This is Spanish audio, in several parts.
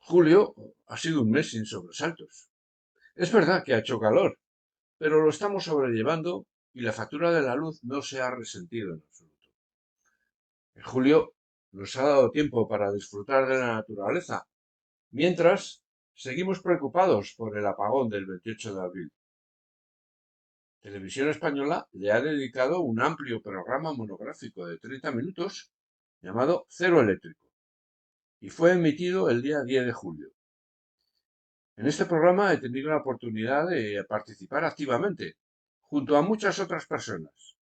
Julio ha sido un mes sin sobresaltos. Es verdad que ha hecho calor, pero lo estamos sobrellevando y la factura de la luz no se ha resentido en absoluto. En julio nos ha dado tiempo para disfrutar de la naturaleza, mientras seguimos preocupados por el apagón del 28 de abril. Televisión Española le ha dedicado un amplio programa monográfico de 30 minutos llamado Cero Eléctrico y fue emitido el día 10 de julio. En este programa he tenido la oportunidad de participar activamente, junto a muchas otras personas,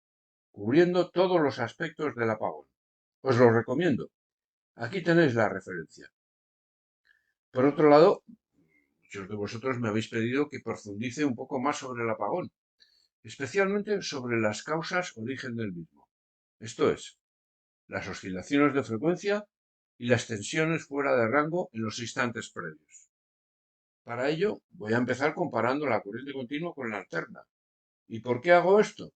cubriendo todos los aspectos del apagón. Os lo recomiendo. Aquí tenéis la referencia. Por otro lado, muchos de vosotros me habéis pedido que profundice un poco más sobre el apagón, especialmente sobre las causas origen del mismo. Esto es, las oscilaciones de frecuencia y las tensiones fuera de rango en los instantes previos. Para ello, voy a empezar comparando la corriente continua con la alterna. ¿Y por qué hago esto?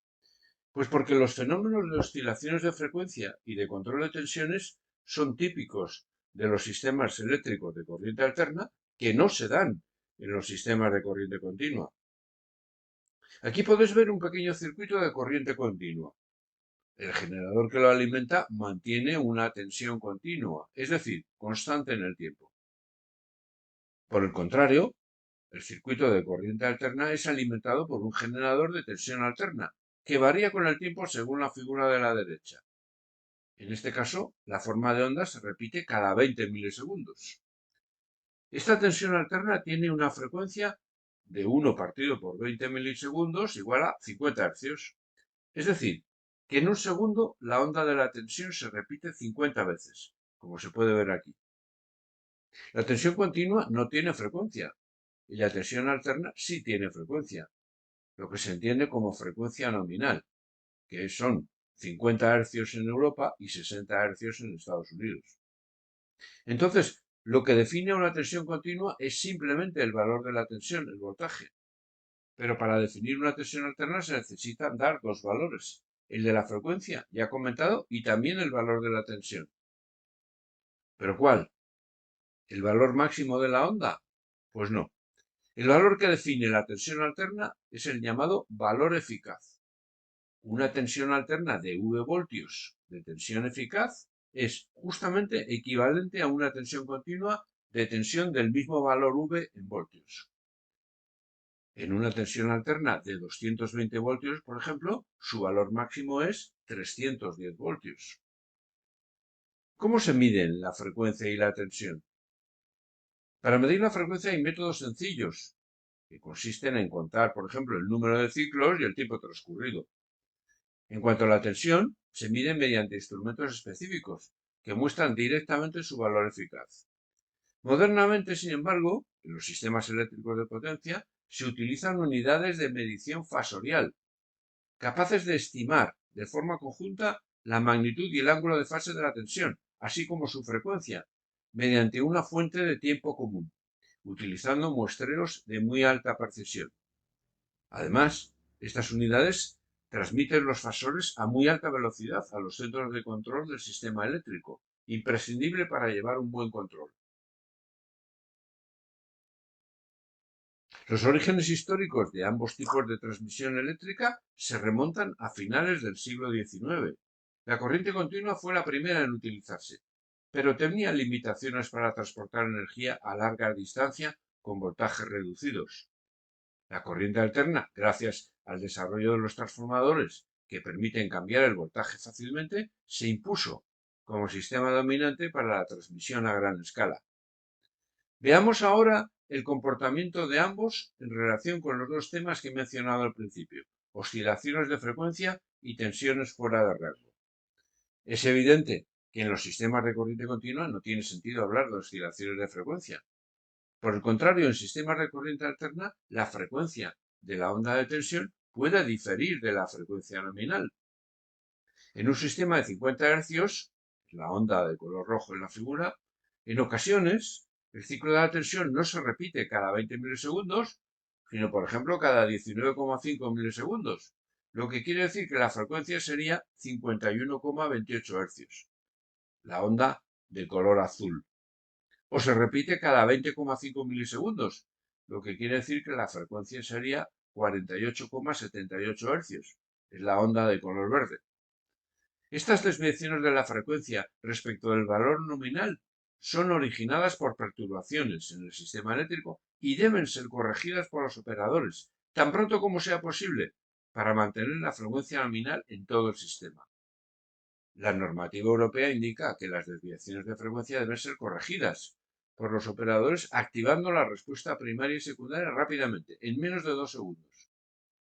Pues porque los fenómenos de oscilaciones de frecuencia y de control de tensiones son típicos de los sistemas eléctricos de corriente alterna que no se dan en los sistemas de corriente continua. Aquí podéis ver un pequeño circuito de corriente continua. El generador que lo alimenta mantiene una tensión continua, es decir, constante en el tiempo. Por el contrario, el circuito de corriente alterna es alimentado por un generador de tensión alterna, que varía con el tiempo según la figura de la derecha. En este caso, la forma de onda se repite cada 20 milisegundos. Esta tensión alterna tiene una frecuencia de 1 partido por 20 milisegundos igual a 50 Hz. Es decir, que en un segundo la onda de la tensión se repite 50 veces, como se puede ver aquí. La tensión continua no tiene frecuencia y la tensión alterna sí tiene frecuencia, lo que se entiende como frecuencia nominal, que son 50 Hz en Europa y 60 Hz en Estados Unidos. Entonces, lo que define una tensión continua es simplemente el valor de la tensión, el voltaje. Pero para definir una tensión alterna se necesitan dar dos valores, el de la frecuencia, ya comentado, y también el valor de la tensión. ¿Pero cuál? ¿El valor máximo de la onda? Pues no. El valor que define la tensión alterna es el llamado valor eficaz. Una tensión alterna de V voltios de tensión eficaz es justamente equivalente a una tensión continua de tensión del mismo valor V en voltios. En una tensión alterna de 220 voltios, por ejemplo, su valor máximo es 310 voltios. ¿Cómo se miden la frecuencia y la tensión? Para medir la frecuencia hay métodos sencillos, que consisten en contar, por ejemplo, el número de ciclos y el tiempo transcurrido. En cuanto a la tensión, se mide mediante instrumentos específicos, que muestran directamente su valor eficaz. Modernamente, sin embargo, en los sistemas eléctricos de potencia, se utilizan unidades de medición fasorial, capaces de estimar de forma conjunta la magnitud y el ángulo de fase de la tensión, así como su frecuencia, mediante una fuente de tiempo común, utilizando muestreos de muy alta precisión. Además, estas unidades transmiten los fasores a muy alta velocidad a los centros de control del sistema eléctrico, imprescindible para llevar un buen control. Los orígenes históricos de ambos tipos de transmisión eléctrica se remontan a finales del siglo XIX. La corriente continua fue la primera en utilizarse, pero tenía limitaciones para transportar energía a larga distancia con voltajes reducidos. La corriente alterna, gracias al desarrollo de los transformadores que permiten cambiar el voltaje fácilmente, se impuso como sistema dominante para la transmisión a gran escala. Veamos ahora el comportamiento de ambos en relación con los dos temas que he mencionado al principio, oscilaciones de frecuencia y tensiones fuera de rango. Es evidente que en los sistemas de corriente continua no tiene sentido hablar de oscilaciones de frecuencia. Por el contrario, en sistemas de corriente alterna, la frecuencia de la onda de tensión puede diferir de la frecuencia nominal. En un sistema de 50 Hz, la onda de color rojo en la figura, en ocasiones el ciclo de la tensión no se repite cada 20 milisegundos, sino por ejemplo cada 19,5 milisegundos, lo que quiere decir que la frecuencia sería 51,28 Hz, la onda de color azul. o se repite cada 20,5 milisegundos, lo que quiere decir que la frecuencia sería 48,78 Hz. Es la onda de color verde. Estas desviaciones de la frecuencia respecto del valor nominal son originadas por perturbaciones en el sistema eléctrico y deben ser corregidas por los operadores tan pronto como sea posible para mantener la frecuencia nominal en todo el sistema. La normativa europea indica que las desviaciones de frecuencia deben ser corregidas por los operadores activando la respuesta primaria y secundaria rápidamente, en menos de 2 segundos.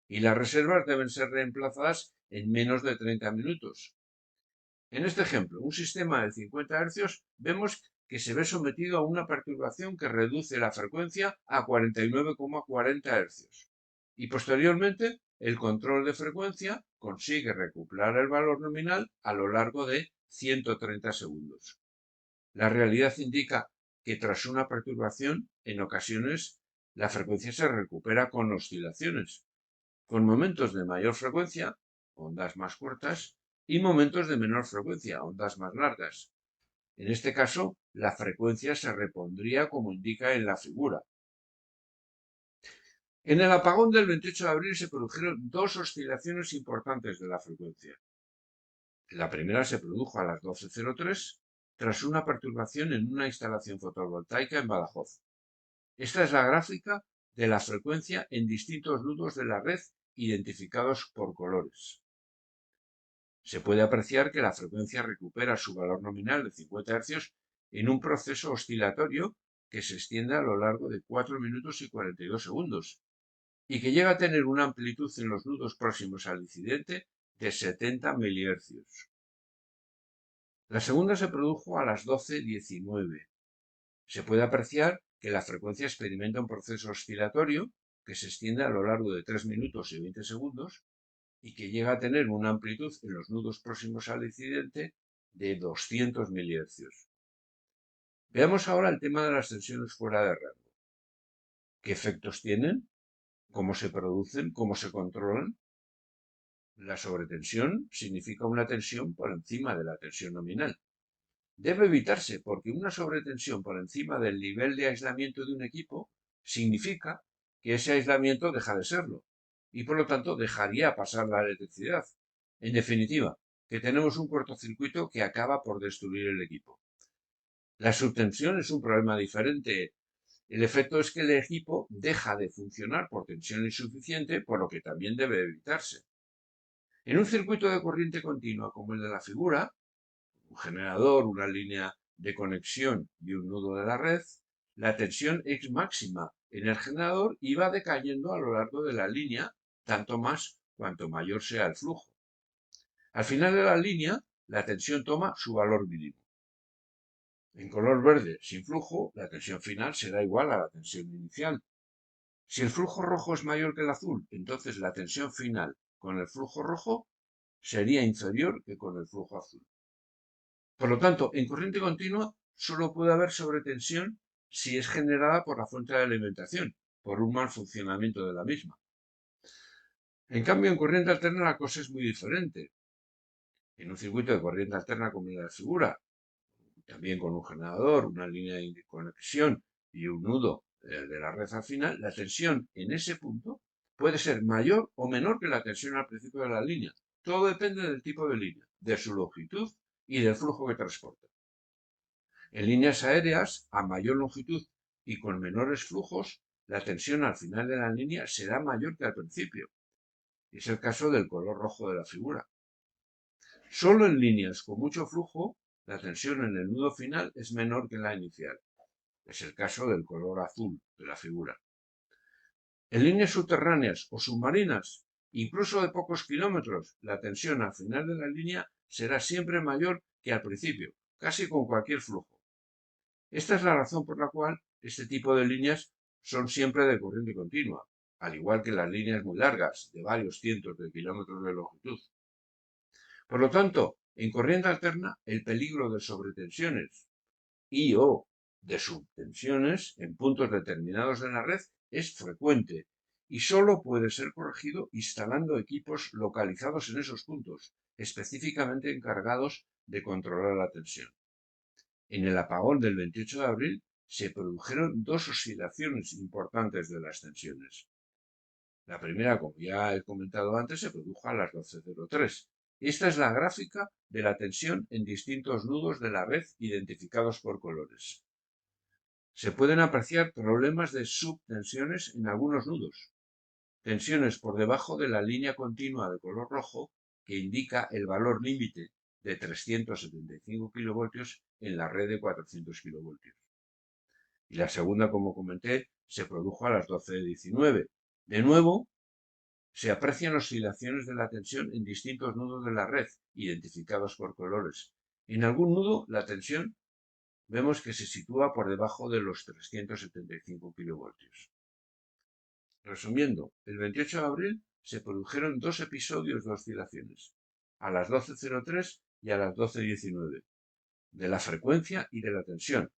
Y las reservas deben ser reemplazadas en menos de 30 minutos. En este ejemplo, un sistema de 50 Hz, vemos que se ve sometido a una perturbación que reduce la frecuencia a 49,40 Hz. Y posteriormente, el control de frecuencia consigue recuperar el valor nominal a lo largo de 130 segundos. La realidad indica que tras una perturbación, en ocasiones, la frecuencia se recupera con oscilaciones, con momentos de mayor frecuencia, ondas más cortas, y momentos de menor frecuencia, ondas más largas. En este caso, la frecuencia se repondría como indica en la figura. En el apagón del 28 de abril se produjeron dos oscilaciones importantes de la frecuencia. La primera se produjo a las 12:03 tras una perturbación en una instalación fotovoltaica en Badajoz. Esta es la gráfica de la frecuencia en distintos nudos de la red identificados por colores. Se puede apreciar que la frecuencia recupera su valor nominal de 50 Hz en un proceso oscilatorio que se extiende a lo largo de 4 minutos y 42 segundos y que llega a tener una amplitud en los nudos próximos al incidente de 70 mHz. La segunda se produjo a las 12:19. Se puede apreciar que la frecuencia experimenta un proceso oscilatorio que se extiende a lo largo de 3 minutos y 20 segundos y que llega a tener una amplitud en los nudos próximos al incidente de 200 mHz. Veamos ahora el tema de las tensiones fuera de rango. ¿Qué efectos tienen? ¿Cómo se producen? ¿Cómo se controlan? La sobretensión significa una tensión por encima de la tensión nominal. Debe evitarse porque una sobretensión por encima del nivel de aislamiento de un equipo significa que ese aislamiento deja de serlo y por lo tanto dejaría pasar la electricidad. En definitiva, que tenemos un cortocircuito que acaba por destruir el equipo. La subtensión es un problema diferente. El efecto es que el equipo deja de funcionar por tensión insuficiente, por lo que también debe evitarse. En un circuito de corriente continua como el de la figura, un generador, una línea de conexión y un nudo de la red, la tensión es máxima en el generador y va decayendo a lo largo de la línea, tanto más cuanto mayor sea el flujo. Al final de la línea, la tensión toma su valor mínimo. En color verde, sin flujo, la tensión final será igual a la tensión inicial. Si el flujo rojo es mayor que el azul, entonces la tensión final con el flujo rojo sería inferior que con el flujo azul. Por lo tanto, en corriente continua solo puede haber sobretensión si es generada por la fuente de alimentación, por un mal funcionamiento de la misma. En cambio, en corriente alterna la cosa es muy diferente. En un circuito de corriente alterna como la figura, también con un generador, una línea de conexión y un nudo de la red al final, la tensión en ese punto puede ser mayor o menor que la tensión al principio de la línea. Todo depende del tipo de línea, de su longitud y del flujo que transporta. En líneas aéreas, a mayor longitud y con menores flujos, la tensión al final de la línea será mayor que al principio. Es el caso del color rojo de la figura. Solo en líneas con mucho flujo, la tensión en el nudo final es menor que la inicial. Es el caso del color azul de la figura. En líneas subterráneas o submarinas, incluso de pocos kilómetros, la tensión al final de la línea será siempre mayor que al principio, casi con cualquier flujo. Esta es la razón por la cual este tipo de líneas son siempre de corriente continua, al igual que las líneas muy largas, de varios cientos de kilómetros de longitud. Por lo tanto, en corriente alterna, el peligro de sobretensiones y o de subtensiones en puntos determinados de la red es frecuente y solo puede ser corregido instalando equipos localizados en esos puntos, específicamente encargados de controlar la tensión. En el apagón del 28 de abril se produjeron dos oscilaciones importantes de las tensiones. La primera, como ya he comentado antes, se produjo a las 12:03. Esta es la gráfica de la tensión en distintos nudos de la red identificados por colores. Se pueden apreciar problemas de subtensiones en algunos nudos, tensiones por debajo de la línea continua de color rojo que indica el valor límite de 375 kilovoltios en la red de 400 kilovoltios. Y la segunda, como comenté, se produjo a las 12:19. De nuevo, se aprecian oscilaciones de la tensión en distintos nudos de la red, identificados por colores. En algún nudo, la tensión vemos que se sitúa por debajo de los 375 kilovoltios. Resumiendo, el 28 de abril se produjeron dos episodios de oscilaciones, a las 12:03 y a las 12:19, de la frecuencia y de la tensión,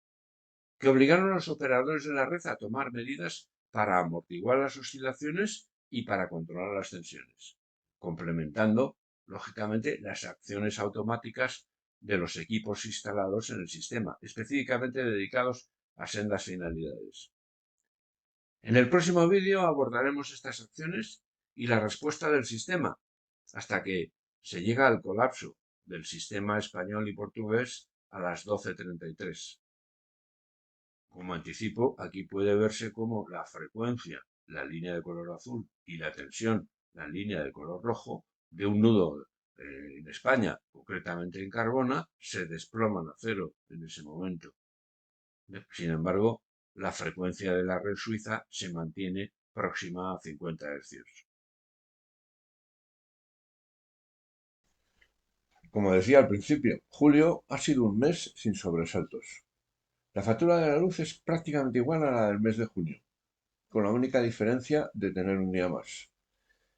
que obligaron a los operadores de la red a tomar medidas para amortiguar las oscilaciones y para controlar las tensiones, complementando, lógicamente, las acciones automáticas de los equipos instalados en el sistema, específicamente dedicados a sendas finalidades. En el próximo vídeo abordaremos estas acciones y la respuesta del sistema, hasta que se llega al colapso del sistema español y portugués a las 12:33. Como anticipo, aquí puede verse cómo la frecuencia, la línea de color azul, y la tensión, la línea de color rojo, de un nudo en España, concretamente en Carbona, se desploman a cero en ese momento. Sin embargo, la frecuencia de la red suiza se mantiene próxima a 50 Hz. Como decía al principio, julio ha sido un mes sin sobresaltos. La factura de la luz es prácticamente igual a la del mes de junio, con la única diferencia de tener un día más.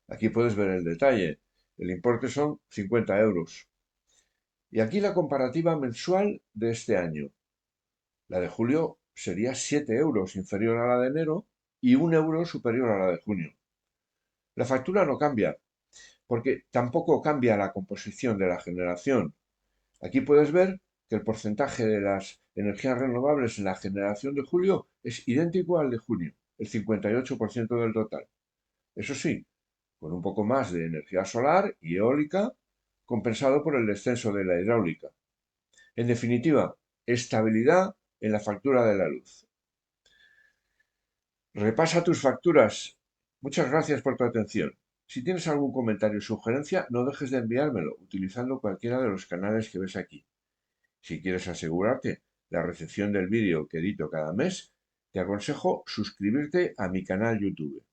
Aquí puedes ver el detalle. El importe son 50 euros. Y aquí la comparativa mensual de este año. La de julio sería 7 euros inferior a la de enero y 1 euro superior a la de junio. La factura no cambia, porque tampoco cambia la composición de la generación. Aquí puedes ver que el porcentaje de las energías renovables en la generación de julio es idéntico al de junio, el 58% del total. Eso sí, con un poco más de energía solar y eólica, compensado por el descenso de la hidráulica. En definitiva, estabilidad en la factura de la luz. Repasa tus facturas. Muchas gracias por tu atención. Si tienes algún comentario o sugerencia, no dejes de enviármelo utilizando cualquiera de los canales que ves aquí. Si quieres asegurarte la recepción del vídeo que edito cada mes, te aconsejo suscribirte a mi canal YouTube.